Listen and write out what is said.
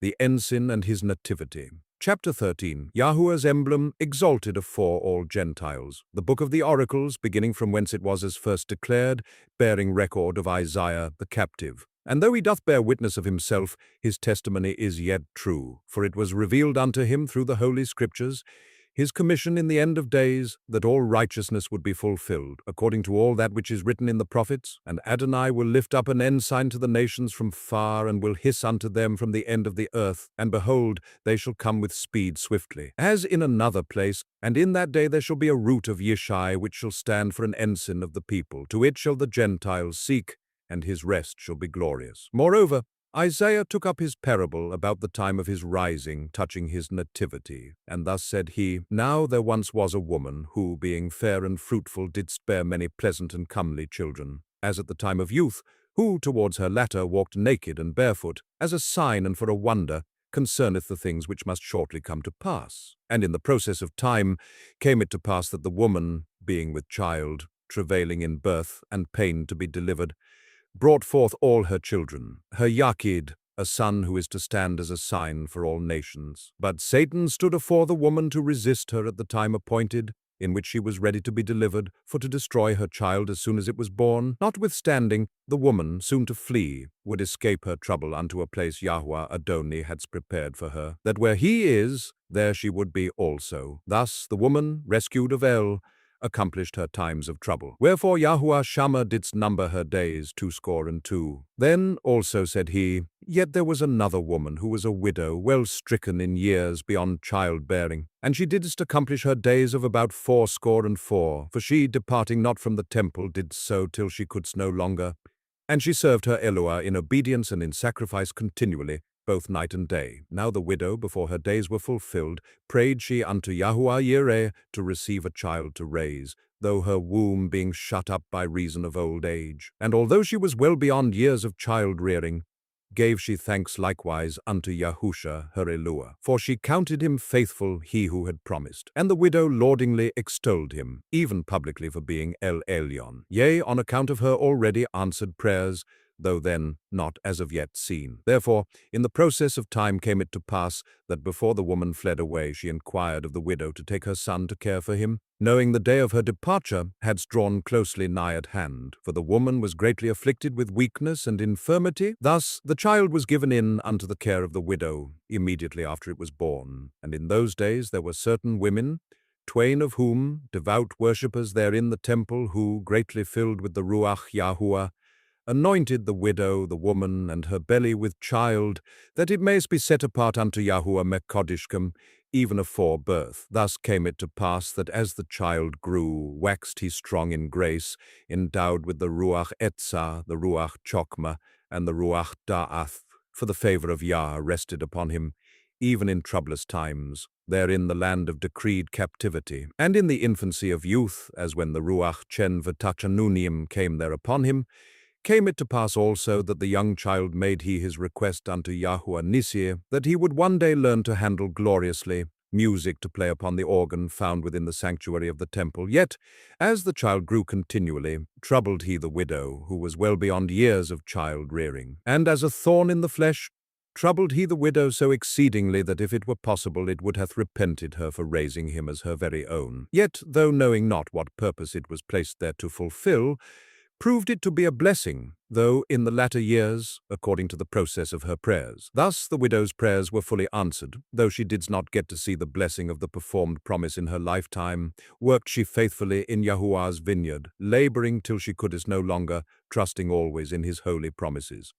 the ensign and his nativity. Chapter 13. Yahuwah's emblem exalted afore all Gentiles. The book of the oracles, beginning from whence it was as first declared, bearing record of Isaiah the captive. And though he doth bear witness of himself, his testimony is yet true, for it was revealed unto him through the holy scriptures, his commission in the end of days, that all righteousness would be fulfilled, according to all that which is written in the prophets. And Adonai will lift up an ensign to the nations from far, and will hiss unto them from the end of the earth. And behold, they shall come with speed swiftly. As in another place, and in that day there shall be a root of Yeshai, which shall stand for an ensign of the people. To it shall the Gentiles seek, and his rest shall be glorious. Moreover, Isaiah took up his parable about the time of his rising, touching his nativity. And thus said he, Now there once was a woman, who, being fair and fruitful, didst bear many pleasant and comely children, as at the time of youth, who towards her latter walked naked and barefoot, as a sign and for a wonder, concerneth the things which must shortly come to pass. And in the process of time came it to pass that the woman, being with child, travailing in birth, and pain to be delivered, brought forth all her children, her Yachid, a son who is to stand as a sign for all nations. But Satan stood afore the woman to resist her at the time appointed, in which she was ready to be delivered, for to destroy her child as soon as it was born. Notwithstanding, the woman, soon to flee, would escape her trouble unto a place Yahuwah Adoni hadst prepared for her, that where he is, there she would be also. Thus the woman, rescued of El, accomplished her times of trouble. Wherefore Yahuwah Shammah didst number her days 62. Then also said he, Yet there was another woman who was a widow, well stricken in years beyond childbearing, and she didst accomplish her days of about 64. For she, departing not from the temple, did so till she couldst no longer. And she served her Eloah in obedience and in sacrifice continually, both night and day. Now the widow, before her days were fulfilled, prayed she unto Yahuwah Yireh to receive a child to raise, though her womb being shut up by reason of old age. And although she was well beyond years of child-rearing, gave she thanks likewise unto Yahusha her Eloah, for she counted him faithful, he who had promised. And the widow laudingly extolled him, even publicly, for being El Elyon, yea, on account of her already answered prayers, though then not as of yet seen. Therefore, in the process of time came it to pass that before the woman fled away, she inquired of the widow to take her son to care for him, knowing the day of her departure hadst drawn closely nigh at hand. For the woman was greatly afflicted with weakness and infirmity. Thus the child was given in unto the care of the widow immediately after it was born. And in those days there were certain women, twain of whom, devout worshippers therein the temple, who, greatly filled with the Ruach Yahuwah, anointed the widow, the woman, and her belly with child, that it mayst be set apart unto Yahuwah Mekodishkem, even afore birth. Thus came it to pass that as the child grew, waxed he strong in grace, endowed with the Ruach Etzah, the Ruach Chokmah, and the Ruach Da'ath, for the favor of Yah rested upon him, even in troublous times, therein the land of decreed captivity, and in the infancy of youth, as when the Ruach Chen V'Tachanunim came there upon him, came it to pass also that the young child made he his request unto Yahuwah Nisir, that he would one day learn to handle gloriously music to play upon the organ found within the sanctuary of the temple. Yet, as the child grew continually, troubled he the widow, who was well beyond years of child-rearing. And as a thorn in the flesh, troubled he the widow so exceedingly that if it were possible it would hath repented her for raising him as her very own. Yet, though knowing not what purpose it was placed there to fulfill, proved it to be a blessing, though in the latter years, according to the process of her prayers. Thus the widow's prayers were fully answered, though she did not get to see the blessing of the performed promise in her lifetime, worked she faithfully in Yahuwah's vineyard, laboring till she couldst no longer, trusting always in his holy promises.